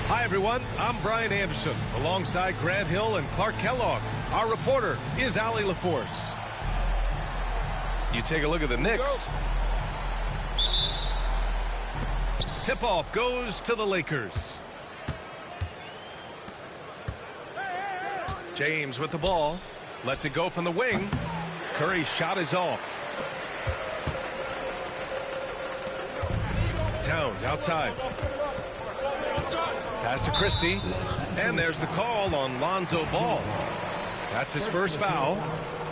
Hi, everyone. I'm Brian Anderson, alongside Grant Hill and Clark Kellogg. Our reporter is Allie LaForce. You take a look at the Knicks. Tip-off goes to the Lakers. James with the ball. Lets it go from the wing. Curry's shot is off. Towns outside. Pass to Christie. And there's the call on Lonzo Ball. That's his first foul.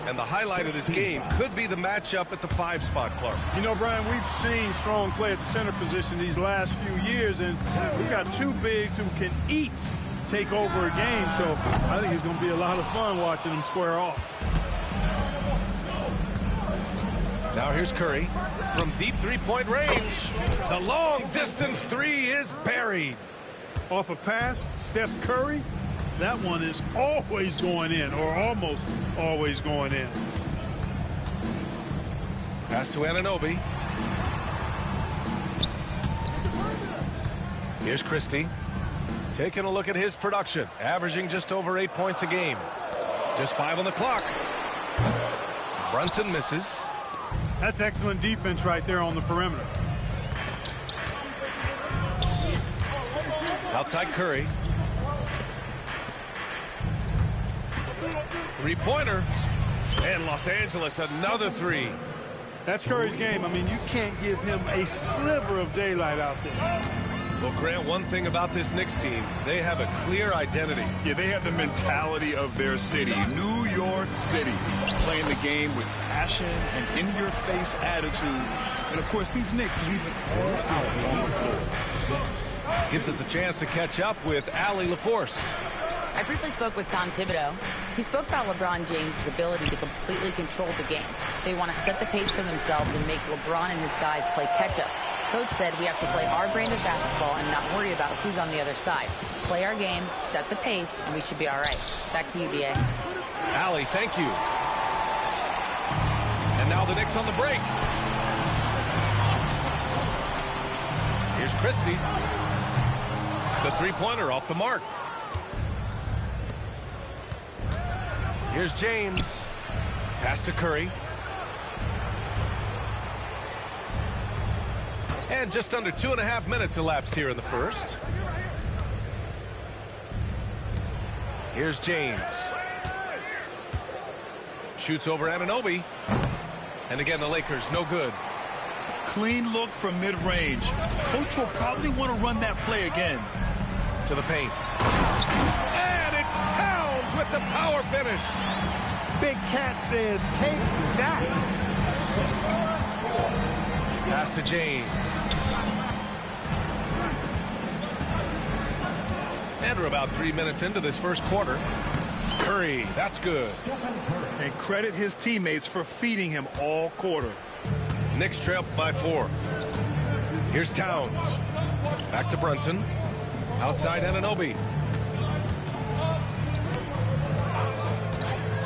And the highlight of this game could be the matchup at the 5 spot, Clark. You know, Brian, we've seen strong play at the center position these last few years, and we've got two bigs who can each take over a game, so I think it's going to be a lot of fun watching them square off. Now here's Curry from deep three-point range. The long-distance three is buried. Off a pass, Steph Curry. That one is always going in, or almost always going in. Pass to Anunoby. Here's Christie. Taking a look at his production. Averaging just over 8 points a game. Just 5 on the clock. Brunson misses. That's excellent defense right there on the perimeter. Outside Curry. Three-pointer. And Los Angeles, another three. That's Curry's game. I mean, you can't give him a sliver of daylight out there. Well, Grant, one thing about this Knicks team, they have a clear identity. Yeah, they have the mentality of their city, New York City, playing the game with passion and in-your-face attitude. And, of course, these Knicks leave it all out on the floor. Gives us a chance to catch up with Allie LaForce. I briefly spoke with Tom Thibodeau. He spoke about LeBron James' ability to completely control the game. They want to set the pace for themselves and make LeBron and his guys play catch-up. Coach said we have to play our brand of basketball and not worry about who's on the other side. Play our game, set the pace, and we should be all right. Back to you, B.A. Allie, thank you. And now the Knicks on the break. Here's Christie. The three-pointer off the mark. Here's James. Pass to Curry. And just under 2.5 minutes elapsed here in the first. Here's James. Shoots over Anunoby. And again, the Lakers, no good. Clean look from mid-range. Coach will probably want to run that play again. To the paint. And it's Towns with the power finish. Big Cat says, take that. Pass to James. And we're about 3 minutes into this first quarter. Curry, that's good. And credit his teammates for feeding him all quarter. Knicks trail by 4. Here's Towns. Back to Brunson. Outside Anunoby.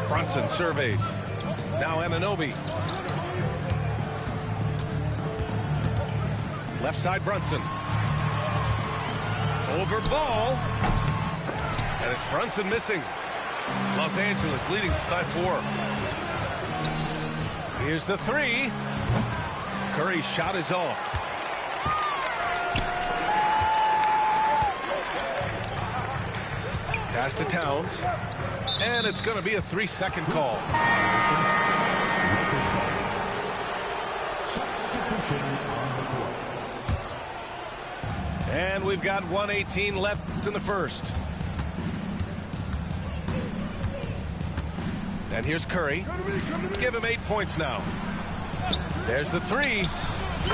Brunson surveys. Now Anunoby. Left side Brunson. Over Ball. And it's Brunson missing. Los Angeles leading by 4. Here's the three. Curry's shot is off. Pass to Towns. And it's going to be a 3-second call. And we've got 1:18 left in the first. And here's Curry. Give him 8 points now. There's the three.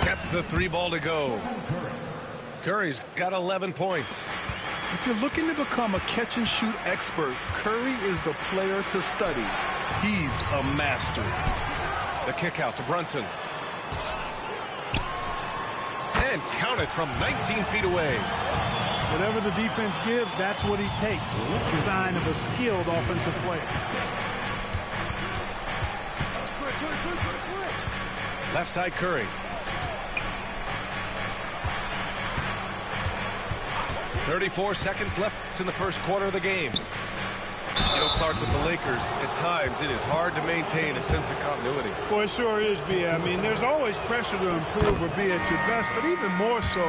Gets the three ball to go. Curry's got 11 points. If you're looking to become a catch-and-shoot expert, Curry is the player to study. He's a master. The kick out to Brunson. And count it from 19 feet away. Whatever the defense gives, that's what he takes. Sign of a skilled offensive player. Left side Curry. 34 seconds left in the first quarter of the game. You know, Clark, with the Lakers, at times it is hard to maintain a sense of continuity. Well, it sure is, B. I mean, there's always pressure to improve or be at your best, but even more so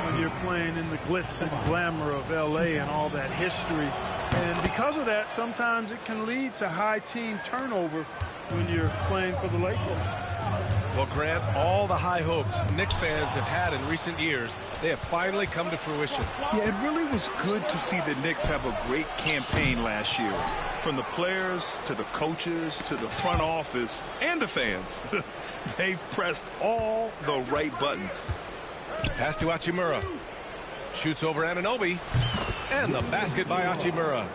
when you're playing in the glitz and glamour of L.A. and all that history. And because of that, sometimes it can lead to high team turnover when you're playing for the Lakers. Well, Grant, all the high hopes Knicks fans have had in recent years, they have finally come to fruition. Yeah, it really was good to see the Knicks have a great campaign last year. From the players to the coaches to the front office and the fans. They've pressed all the right buttons. Pass to Hachimura. Shoots over Anunoby. And the basket by Hachimura.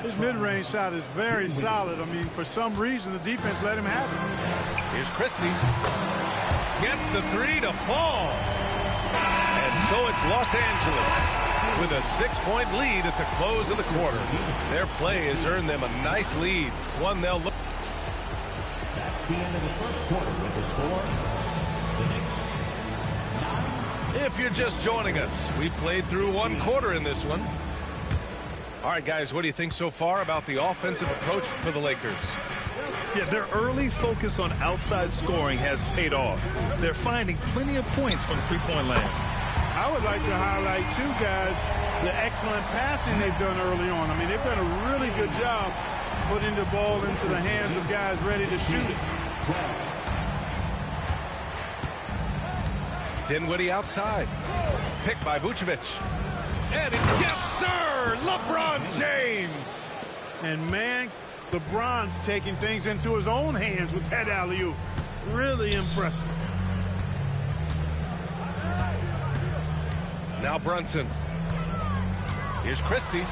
His mid-range shot is very solid. I mean, for some reason, the defense let him have it. Here's Christie. Gets the three to fall. And so it's Los Angeles with a 6-point lead at the close of the quarter. Their play has earned them a nice lead. One they'll look. That's the end of the first quarter with the score. The Knicks 9. If you're just joining us, we played through one quarter in this one. All right, guys, what do you think so far about the offensive approach for the Lakers? Yeah, their early focus on outside scoring has paid off. They're finding plenty of points from three-point land. I would like to highlight, too, guys, the excellent passing they've done early on. I mean, they've done a really good job putting the ball into the hands of guys ready to shoot it. Dinwiddie outside. Picked by Vucevic. And yes, sir! LeBron James! And, man, LeBron's taking things into his own hands with that alley-oop. Really impressive. Now Brunson. Here's Christie.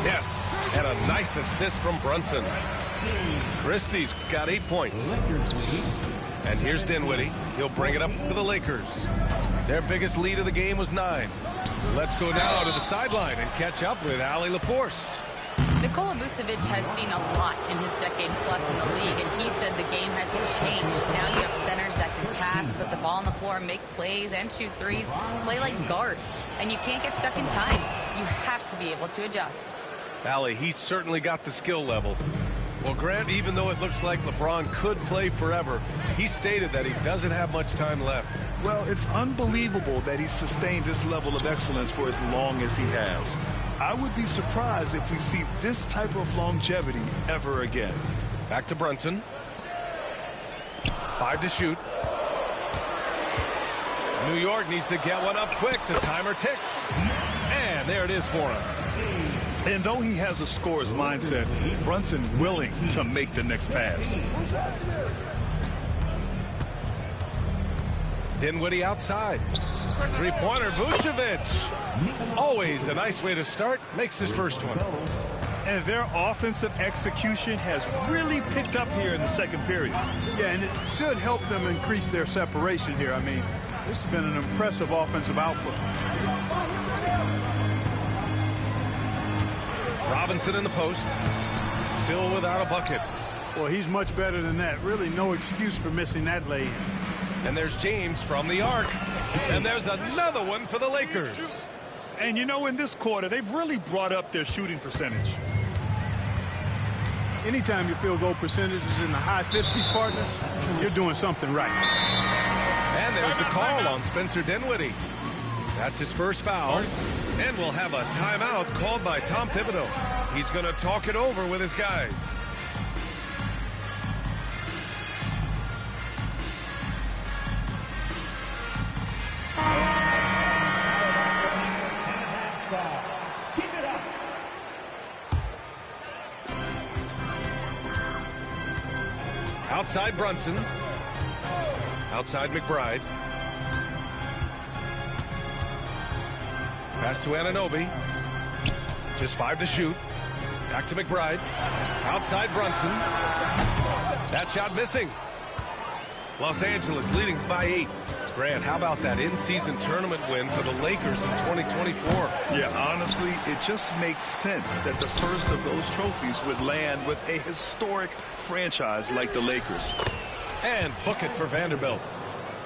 Yes, and a nice assist from Brunson. Christie's got 8 points. And here's Dinwiddie. He'll bring it up for the Lakers. Their biggest lead of the game was 9. So let's go now to the sideline and catch up with Allie LaForce. Nikola Vucevic has seen a lot in his decade plus in the league, and he said the game has changed. Now you have centers that can pass, put the ball on the floor, make plays, and shoot threes, play like guards. And you can't get stuck in time. You have to be able to adjust. Allie, he's certainly got the skill level. Well, Grant, even though it looks like LeBron could play forever, he stated that he doesn't have much time left. Well, it's unbelievable that he's sustained this level of excellence for as long as he has. I would be surprised if we see this type of longevity ever again. Back to Brunson. 5 to shoot. New York needs to get one up quick. The timer ticks. And there it is for him. And though he has a scorer's mindset, Brunson willing to make the next pass. Dinwiddie outside. Three-pointer, Vucevic. Always a nice way to start. Makes his first one. And their offensive execution has really picked up here in the second period. Yeah, and it should help them increase their separation here. I mean, this has been an impressive offensive output. Robinson in the post. Still without a bucket. Well, he's much better than that. Really no excuse for missing that lay-in. And there's James from the arc. And there's another one for the Lakers. And, you know, in this quarter, they've really brought up their shooting percentage. Anytime your field goal percentage is in the high 50s, partner, you're doing something right. And there's the call on Spencer Dinwiddie. That's his first foul. And we'll have a timeout called by Tom Thibodeau. He's going to talk it over with his guys. Outside Brunson. Outside McBride. Pass to Anunoby. Just 5 to shoot. Back to McBride. Outside Brunson. That shot missing. Los Angeles leading by 8. Grant, how about that in-season tournament win for the Lakers in 2024? Yeah, honestly, it just makes sense that the first of those trophies would land with a historic franchise like the Lakers. And book it for Vanderbilt.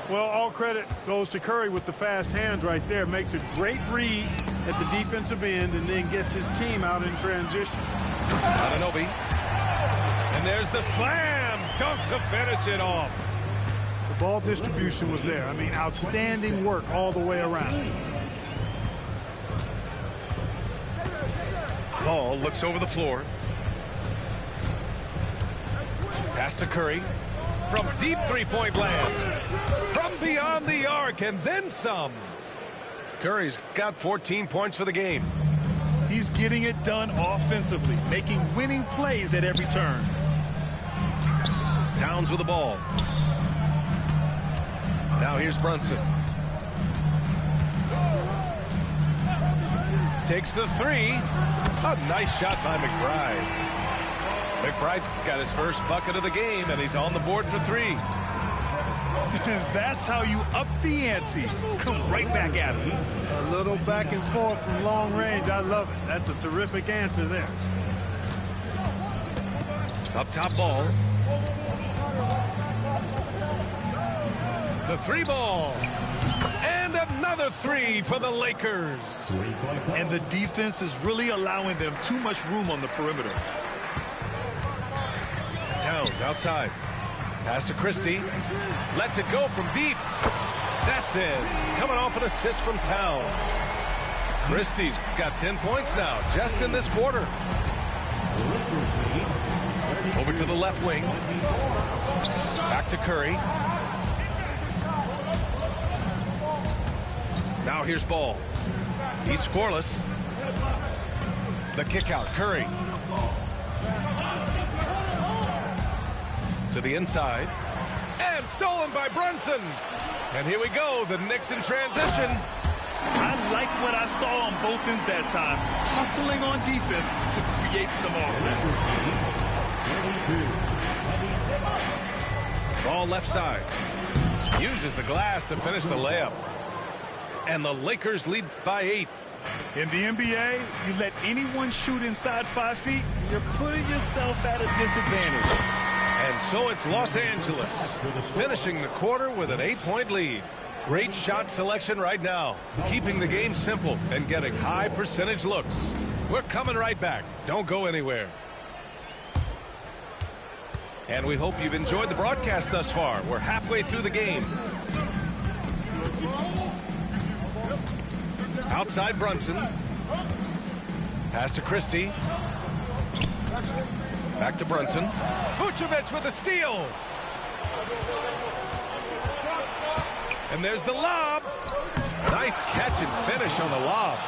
Well, all credit goes to Curry with the fast hands right there. Makes a great read at the defensive end and then gets his team out in transition. Anunoby. And there's the slam dunk to finish it off. The ball distribution was there. I mean, outstanding work all the way around. Ball looks over the floor. Pass to Curry. From deep three-point land. From beyond the arc and then some. Curry's got 14 points for the game. He's getting it done offensively, making winning plays at every turn. Towns with the ball. Now here's Brunson. Takes the three. A nice shot by McBride. McBride's got his first bucket of the game, and he's on the board for three. That's how you up the ante. Come right back at him. A little back and forth from long range. I love it. That's a terrific answer there. Up top ball. The three ball. And another three for the Lakers. And the defense is really allowing them too much room on the perimeter. Towns outside. Pass to Christie. Lets it go from deep. That's in. Coming off an assist from Towns. Christie's got 10 points now, just in this quarter. Over to the left wing. Back to Curry. Now here's Ball. He's scoreless. The kick out. Curry. To the inside. And stolen by Brunson. And here we go. The Knicks in transition. I like what I saw on both ends that time. Hustling on defense to create some offense. Ball left side. Uses the glass to finish the layup. And the Lakers lead by 8. In the NBA, you let anyone shoot inside 5 feet, you're putting yourself at a disadvantage. And so it's Los Angeles finishing the quarter with an 8-point lead. Great shot selection right now, keeping the game simple and getting high percentage looks. We're coming right back. Don't go anywhere. And we hope you've enjoyed the broadcast thus far. We're halfway through the game. Outside Brunson. Pass to Christie. Back to Brunson. Vucevic with a steal. And there's the lob. Nice catch and finish on the lob.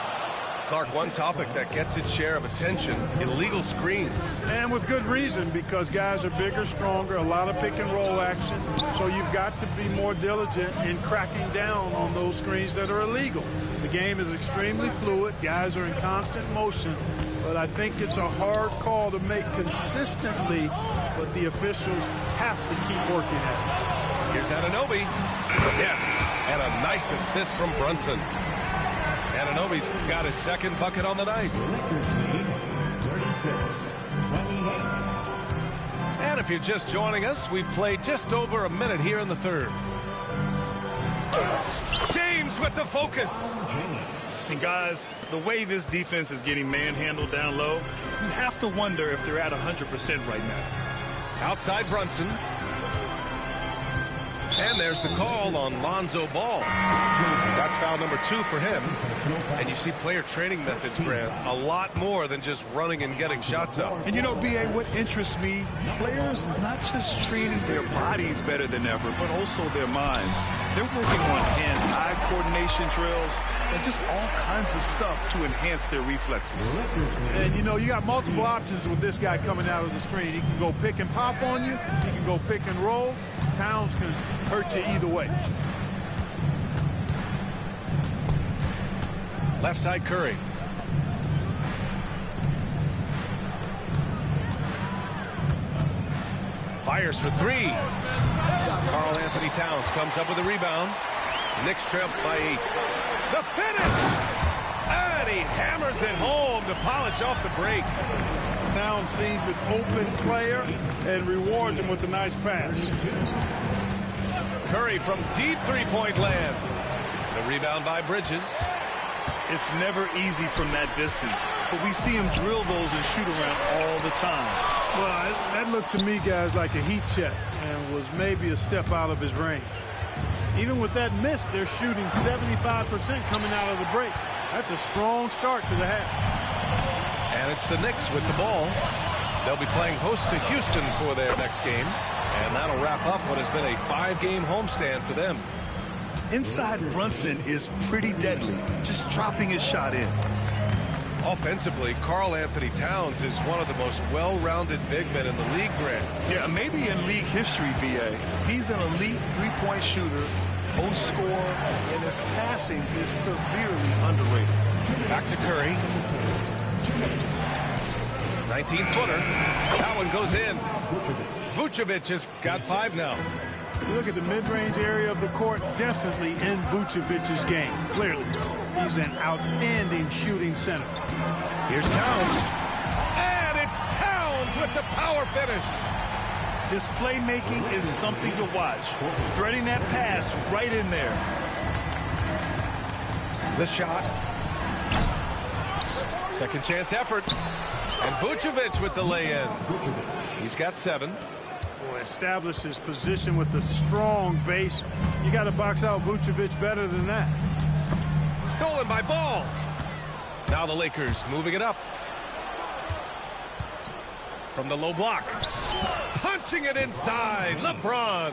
Clark, one topic that gets its share of attention, illegal screens. And with good reason, because guys are bigger, stronger, a lot of pick and roll action. So you've got to be more diligent in cracking down on those screens that are illegal. The game is extremely fluid. Guys are in constant motion. But I think it's a hard call to make consistently, but the officials have to keep working at it. Here's Anunoby. Yes, and a nice assist from Brunson. Anunoby's got his second bucket on the night. And if you're just joining us, we've played just over a minute here in the third. James with the focus. And guys, the way this defense is getting manhandled down low, you have to wonder if they're at 100% right now. Outside Brunson. And there's the call on Lonzo Ball. That's foul number 2 for him. And you see player training methods, Grant, a lot more than just running and getting shots up. And you know, B.A., what interests me, players not just training their bodies better than ever, but also their minds. They're working on hand-eye coordination drills and just all kinds of stuff to enhance their reflexes. And, you know, you got multiple options with this guy coming out of the screen. He can go pick and pop on you. He can go pick and roll. Towns can hurt you either way. Left side Curry. Fires for 3. Karl Anthony Towns comes up with a rebound. Knicks trail by 8. The finish! And he hammers it home to polish off the break. Towns sees an open player and rewards him with a nice pass. Curry from deep three-point land. The rebound by Bridges. It's never easy from that distance, but we see him drill those and shoot around all the time. Well, that looked to me, guys, like a heat check and was maybe a step out of his range. Even with that miss, they're shooting 75% coming out of the break. That's a strong start to the half. And it's the Knicks with the ball. They'll be playing host to Houston for their next game. And that'll wrap up what has been a 5-game homestand for them. Inside Brunson is pretty deadly, just dropping his shot in. Offensively, Karl Anthony Towns is one of the most well-rounded big men in the league, Grant. Yeah, maybe in league history, B.A. He's an elite three-point shooter, most score, and his passing is severely underrated. Back to Curry. 19-footer. That one goes in. Vucevic has got 5 now. You look at the mid-range area of the court, definitely in Vucevic's game, clearly. He's an outstanding shooting center. Here's Towns. And it's Towns with the power finish. His playmaking is something to watch. Threading that pass right in there. The shot. Second chance effort. And Vucevic with the lay-in. He's got 7. Boy, established his position with the strong base. You got to box out Vucevic better than that. Stolen by Ball. Now the Lakers moving it up. From the low block. Punching it inside. LeBron.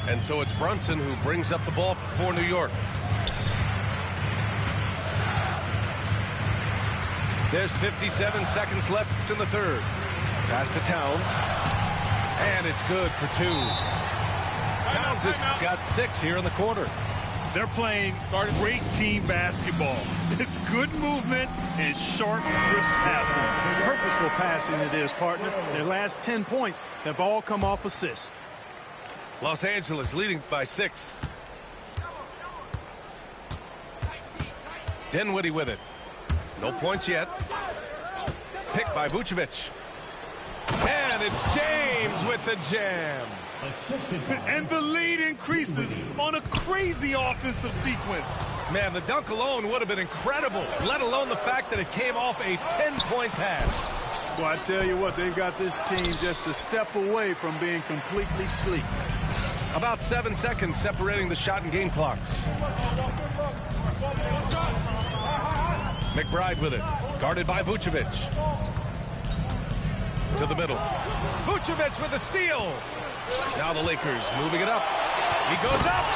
And so it's Brunson who brings up the ball for New York. There's 57 seconds left in the third. Pass to Towns. And it's good for 2. Towns has got 6 here in the quarter. They're playing great team basketball. It's good movement and sharp, crisp passing. Purposeful passing it is, partner. Their last 10 points have all come off assists. Los Angeles leading by 6. Dinwiddie with it. No points yet. Picked by Vucevic. And it's James with the jam. And the lead increases on a crazy offensive sequence. Man, the dunk alone would have been incredible, let alone the fact that it came off a pinpoint pass. Well, I tell you what, they've got this team just a step away from being completely sleek. About 7 seconds separating the shot and game clocks. McBride with it, guarded by Vucevic. To the middle. Vucevic with a steal. Now the Lakers moving it up. He goes up,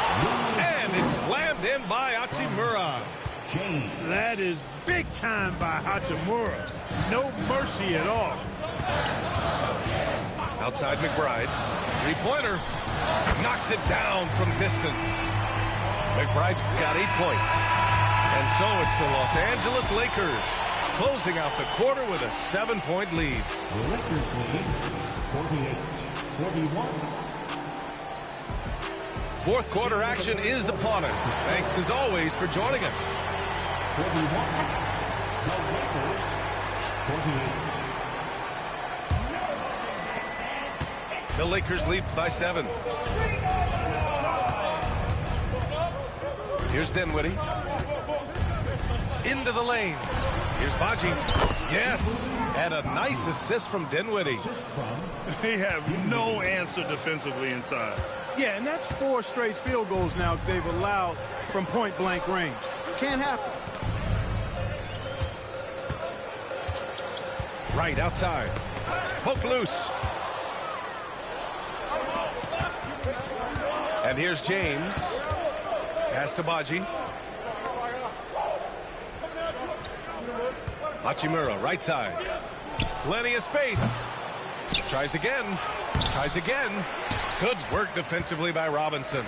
and it's slammed in by Hachimura. That is big time by Hachimura. No mercy at all. Outside McBride. Three-pointer. Knocks it down from distance. McBride's got 8 points. And so it's the Los Angeles Lakers closing out the quarter with a 7-point lead. The Lakers lead 48-41. Fourth quarter action is upon us. Thanks as always for joining us. 41. The Lakers 48. The Lakers lead by 7. Here's Dinwiddie. Into the lane. Here's Baji. Yes. And a nice assist from Dinwiddie. They have no answer defensively inside. Yeah, and that's 4 straight field goals now they've allowed from point-blank range. Can't happen. Right outside. Poke loose. And here's James. Pass to Baji. Hachimura, right side. Plenty of space. Tries again. Tries again. Good work defensively by Robinson.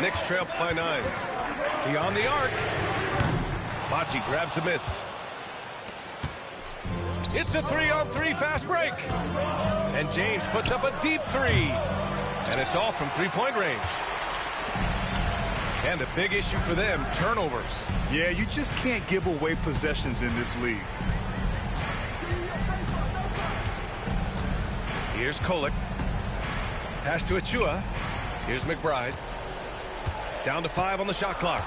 Knicks trail by 9. Beyond the arc. Baji grabs a miss. It's a 3-on-3 fast break. And James puts up a deep 3. And it's all from three-point range. And a big issue for them, turnovers. Yeah, you just can't give away possessions in this league. Here's Kolek. Pass to Achua. Here's McBride. Down to 5 on the shot clock.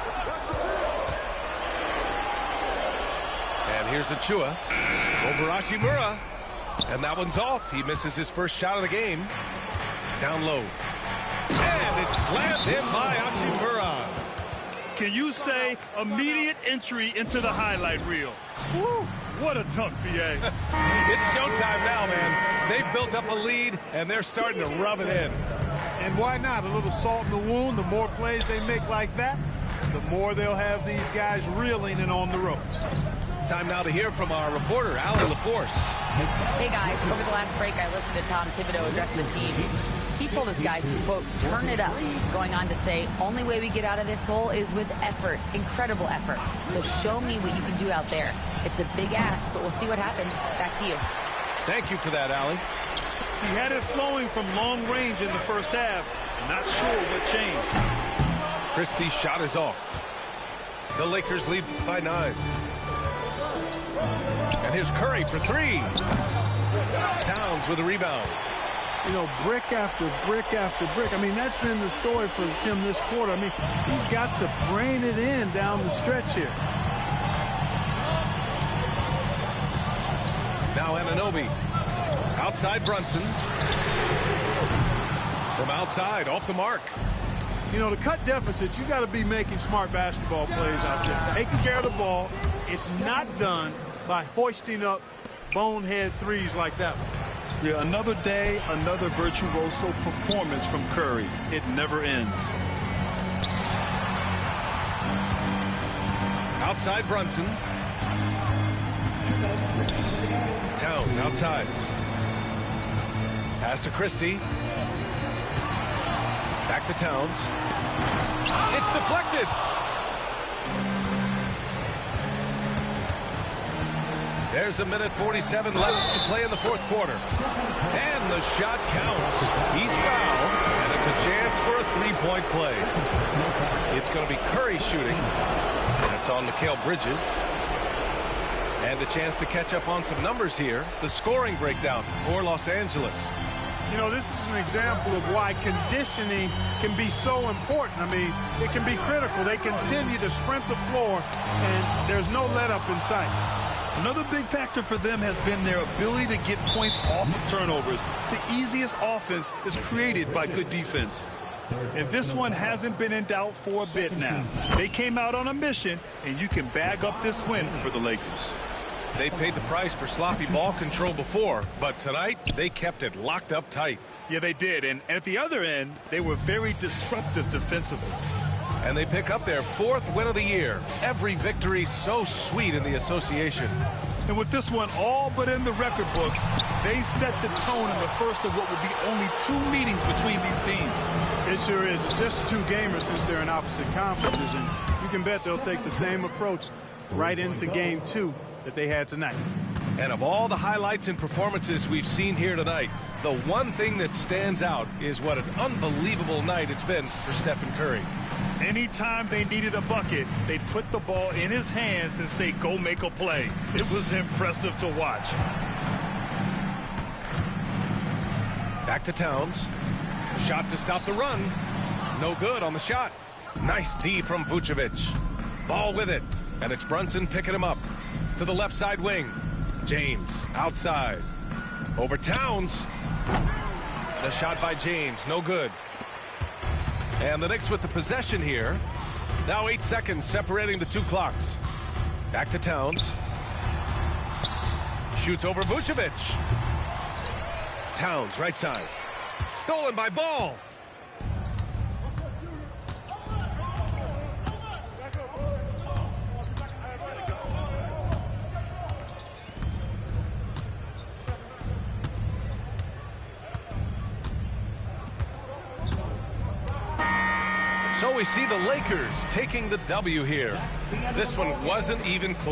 And here's Achua. Over Hachimura. And that one's off. He misses his first shot of the game. Down low. And it's slammed in by Hachimura. Can you say immediate entry into the highlight reel? Woo, what a dunk, B.A. It's showtime now, man. They've built up a lead, and they're starting to rub it in. And why not? A little salt in the wound. The more plays they make like that, the more they'll have these guys reeling and on the ropes. Time now to hear from our reporter, Allie LaForce. Hey, guys. Over the last break, I listened to Tom Thibodeau address the team. He told his guys to, quote, turn it up, going on to say, only way we get out of this hole is with effort, incredible effort. So show me what you can do out there. It's a big ask, but we'll see what happens. Back to you. Thank you for that, Allie. He had it flowing from long range in the first half. Not sure what changed. Christie's shot is off. The Lakers lead by 9. And here's Curry for 3. Towns with a rebound. You know, brick after brick after brick. I mean, that's been the story for him this quarter. I mean, he's got to brain it in down the stretch here. Now Anunoby. Outside Brunson. From outside, off the mark. You know, to cut deficits, you got to be making smart basketball plays out there. Taking care of the ball. It's not done by hoisting up bonehead threes like that one. Yeah, another day, another virtuoso performance from Curry. It never ends. Outside Brunson. Towns outside. Pass to Christie. Back to Towns. It's deflected. There's a minute 47 left to play in the fourth quarter. And the shot counts. He's fouled, and it's a chance for a three-point play. It's going to be Curry shooting. That's on Mikal Bridges. And a chance to catch up on some numbers here. The scoring breakdown for Los Angeles. You know, this is an example of why conditioning can be so important. I mean, it can be critical. They continue to sprint the floor, and there's no let-up in sight. Another big factor for them has been their ability to get points off of turnovers. The easiest offense is created by good defense. And this one hasn't been in doubt for a bit now. They came out on a mission, and you can bag up this win for the Lakers. They paid the price for sloppy ball control before, but tonight they kept it locked up tight. Yeah, they did. And at the other end, they were very disruptive defensively. And they pick up their 4th win of the year. Every victory so sweet in the association. And with this one all but in the record books, they set the tone in the first of what will be only 2 meetings between these teams. It sure is. It's just 2 gamers since they're in opposite conferences, and you can bet they'll take the same approach right into game 2 that they had tonight. And of all the highlights and performances we've seen here tonight, the one thing that stands out is what an unbelievable night it's been for Stephen Curry. Anytime they needed a bucket, they'd put the ball in his hands and say, go make a play. It was impressive to watch. Back to Towns. Shot to stop the run. No good on the shot. Nice D from Vucevic. Ball with it. And it's Brunson picking him up. To the left side wing. James outside. Over Towns. The shot by James. No good. And the Knicks with the possession here. Now 8 seconds separating the 2 clocks. Back to Towns. Shoots over Vucevic. Towns, right side. Stolen by Ball. So we see the Lakers taking the W here. This one wasn't even close.